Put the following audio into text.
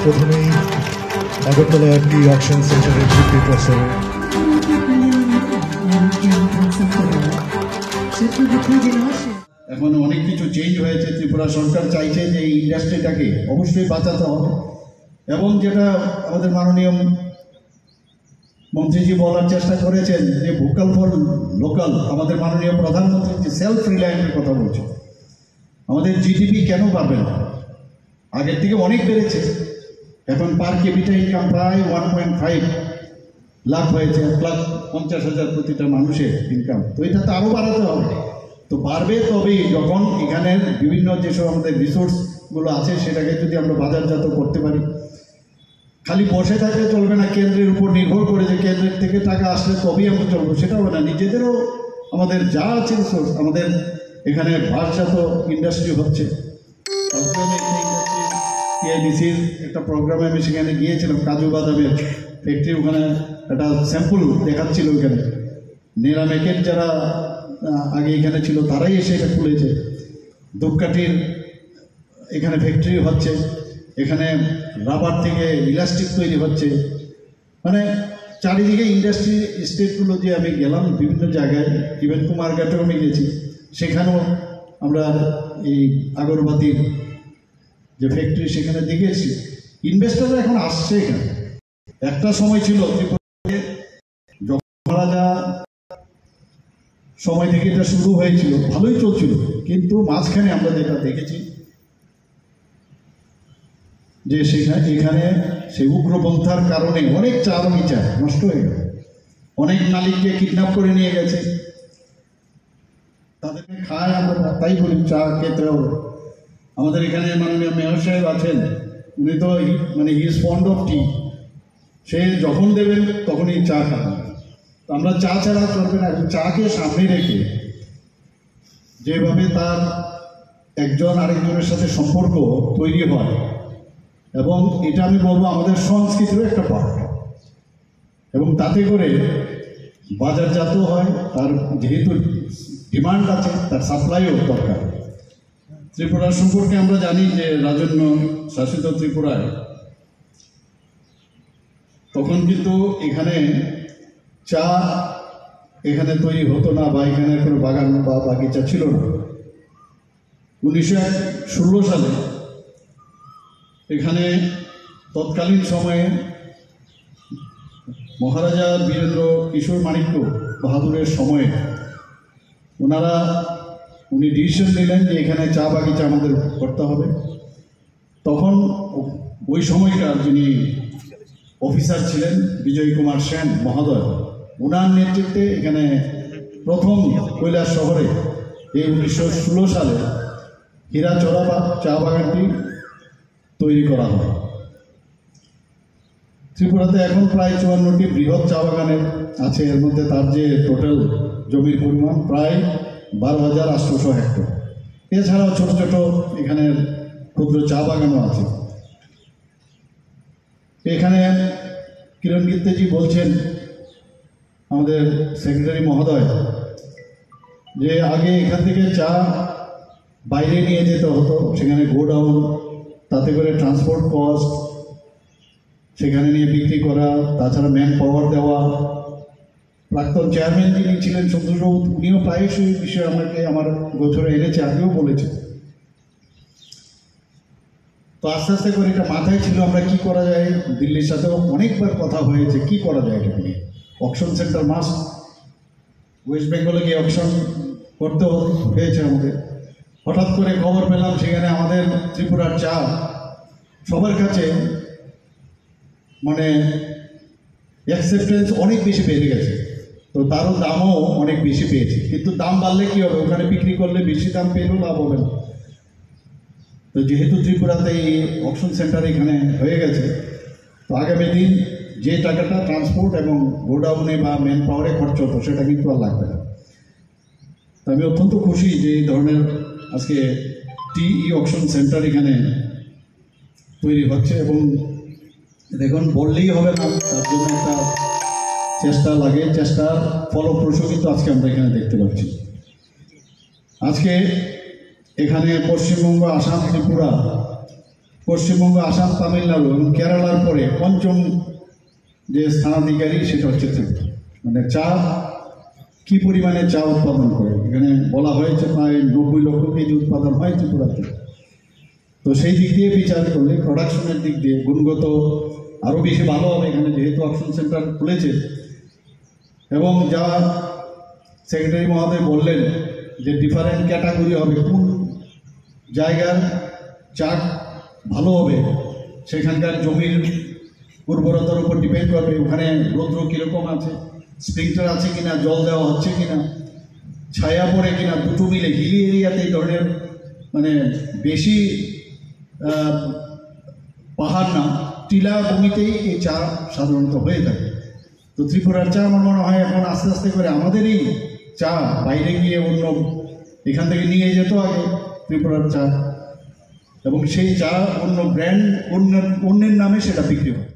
প্রথমেই আগরতলা টি অকশন সেন্টারের deputy professor এখন অনেক কিছু চেঞ্জ হয়েছে। ত্রিপুরা সরকার চাইছে যে এই ইন্ডাস্ট্রিটাকে অবশ্যই বাঁচাতে হবে, এবং যেটা আমাদের মাননীয় মন্ত্রীজি বলার চেষ্টা করেছেন যে ভোকাল ফর লোকাল, আমাদের মাননীয় প্রধানমন্ত্রী যে সেলফ রিলায়েন্সের কথা বলছে। আমাদের জিডিপি কেন বাড়বে না? আগের থেকে অনেক বেড়েছে। এখন পার ক্যাপিটা ইনকাম প্রায় 1.5 লাখ হয়েছে, 1,50,000 প্রতিটা মানুষের ইনকাম। তো এটা তো আরও বাড়াতে হবে। তো পারবে তবেই যখন এখানের বিভিন্ন যেসব আমাদের রিসোর্সগুলো আছে সেটাকে যদি আমরা বাজারজাত করতে পারি। খালি বসে থাকলে চলবে না, কেন্দ্রের উপর নির্ভর করে যে কেন্দ্রের থেকে টাকা আসলে তবেই আমরা চলবো, সেটা হবে না। নিজেদেরও আমাদের যা আছে রিসোর্স, আমাদের এখানে বাঁশজাত ইন্ডাস্ট্রি হচ্ছে। টিআইডিসির একটা প্রোগ্রামে আমি সেখানে গিয়েছিলাম, কাজু বাদামের ফ্যাক্টরি, ওখানে একটা স্যাম্পল দেখাচ্ছিল। ওখানে নেরামেকের যারা আগে এখানে ছিল তারাই এসে এটা খুলেছে। ধূপকাঠির এখানে ফ্যাক্টরি হচ্ছে, এখানে রাবার থেকে ইলাস্টিক তৈরি হচ্ছে। মানে চারিদিকে ইন্ডাস্ট্রি স্টেটগুলো যে আমি গেলাম বিভিন্ন জায়গায়, ইভেন কুমারঘাটেও আমি গেছি, সেখানেও আমরা এই আগরবাতির যে ফ্যাক্টরি সেখানে দেখেছি। ইনভেস্টাররা এখন আসছে এখানে। একটা সময় ছিল ত্রিপুরাতে যখন মহারাজা সময় থেকে এটা শুরু হয়েছিল, ভালোই চলছিল, কিন্তু মাঝখানে আমরা যেটা দেখেছি যে এখানে সেই উগ্রপন্থার কারণে অনেক চা বাগিচা নষ্ট হয়ে গেল, অনেক মালিককে কিডন্যাপ করে নিয়ে গেছে, তাদেরকে খায়। আমরা তাই বলি চা খেতে হবে। আমাদের এখানে মাননীয় মেয়র সাহেব আছেন, উনি তো মানে হি ইজ ফন্ড অফ টি। সে যখন দেবেন তখনই চা খাবেন। তো আমরা চা ছাড়া চলবে না। চাকে সামনে রেখে যেভাবে তার একজন আরেকজনের সাথে সম্পর্ক তৈরি হয়, এবং এটা আমি বলবো আমাদের সংস্কৃতিরও একটা পার্ট, এবং তাতে করে বাজারজাত হয়। তার যেহেতু ডিমান্ড আছে, তার সাপ্লাইও দরকার। ত্রিপুরার সম্পর্কে আমরা জানি যে রাজন্য শাসিত ত্রিপুরায় তখন কিন্তু এখানে চা এখানে তৈরি হতো না, বা এখানে কোনো বাগান বা বাগিচা ছিল না। 1916 সালে এখানে তৎকালীন সময়ে মহারাজা বীরেন্দ্র কিশোর মাণিক্য বাহাদুরের সময়ে উনি ডিসিশন নিলেন যে এখানে চা বাগিচা আমাদের করতে হবে। তখন ওই সময়কার যিনি অফিসার ছিলেন বিজয় কুমার সেন মহোদয়, ওনার নেতৃত্বে এখানে প্রথম কৈলাস শহরে এই 1916 সালে হীরাচড়া বা চা বাগানটি তৈরি করা হয়। ত্রিপুরাতে এখন প্রায় 54টি বৃহৎ চা বাগানের আছে। এর মধ্যে তার যে টোটাল জমির পরিমাণ প্রায় 12,800 হেক্টর। এছাড়াও ছোট ছোট এখানে ক্ষুদ্র চা বাগানও আছে। এখানে কিরণ গিত্তেজি বলছেন, আমাদের সেক্রেটারি মহোদয়, যে আগে এখান থেকে চা বাইরে নিয়ে যেতে হতো, সেখানে গোডাউন, তাতে করে ট্রান্সপোর্ট কস্ট, সেখানে নিয়ে বিক্রি করা, তাছাড়া ম্যান পাওয়ার দেওয়া। প্রাক্তন চেয়ারম্যান যিনি ছিলেন সন্তোষ, উনিও প্রায়শই বিষয়ে আমাকে আমার গোচরে এনেছে, আগেও বলেছে। তো আস্তে আস্তে করে এটা মাথায় ছিল আমরা কি করা যায়। দিল্লির সাথেও অনেকবার কথা হয়েছে কি করা যায় এটা নিয়ে। অকশন সেন্টার মাস্ট, ওয়েস্ট বেঙ্গলে গিয়ে অকশন করতে হয়েছে আমাদের। হঠাৎ করে খবর পেলাম সেখানে আমাদের ত্রিপুরার চা সবার কাছে মানে অ্যাকসেপ্টেন্স অনেক বেশি বেড়ে গেছে। তো তারও দামও অনেক বেশি পেয়েছে, কিন্তু দাম বাড়লে কী হবে, ওখানে বিক্রি করলে বেশি দাম পেলেও লাভ হবে না। তো যেহেতু ত্রিপুরাতে এই অকশন সেন্টার এখানে হয়ে গেছে, তো আগামী দিন যে টাকাটা ট্রান্সপোর্ট এবং গোডাউনে বা ম্যান পাওয়ারে খরচ হতো সেটা কিন্তু আর লাগবে না। তো আমি অত্যন্ত খুশি যে এই ধরনের আজকে টি অকশন সেন্টার এখানে তৈরি হচ্ছে, এবং দেখুন বললেই হবে না, তার জন্য একটা চেষ্টা লাগে, চেষ্টার ফলপ্রসূ কিন্তু আজকে আমরা এখানে দেখতে পাচ্ছি। আজকে এখানে পশ্চিমবঙ্গ, আসাম, ত্রিপুরা পশ্চিমবঙ্গ, আসাম, তামিলনাড়ু এবং কেরালার পরে পঞ্চম যে স্থানাধিকারী সেটা হচ্ছে ত্রিপুরা। মানে চা কী পরিমাণে চা উৎপাদন করে এখানে বলা হয়েছে প্রায় 90 লক্ষ কেজি উৎপাদন হয় ত্রিপুরাতে। তো সেই দিক দিয়ে বিচার করলে প্রোডাকশনের দিক দিয়ে গুণগত আরও বেশি ভালো হবে এখানে, যেহেতু অকশন সেন্টার খুলেছে। এবং যা সেক্রেটারি মহোদয় বললেন যে ডিফারেন্ট ক্যাটাগরি হবে, কোন জায়গার চা ভালো হবে সেখানকার জমির উর্বরতার উপর ডিপেন্ড করবে, ওখানে রৌদ্র কীরকম আছে, স্প্রিংটার আছে কিনা, জল দেওয়া হচ্ছে কিনা, ছায়া পড়ে কিনা, দুটো মিলে। হিলি এরিয়াতে এই ধরনের মানে বেশি পাহাড় না, টিলা ভূমিতেই এই চা সাধারণত হয়ে থাকে। তো ত্রিপুরার চা আমার মনে হয় এখন আস্তে আস্তে করে আমাদেরই চা বাইরে গিয়ে অন্য এখান থেকে নিয়ে যেত আগে ত্রিপুরার চা, এবং সেই চা অন্য ব্র্যান্ড অন্যের নামে সেটা বিক্রি হয়।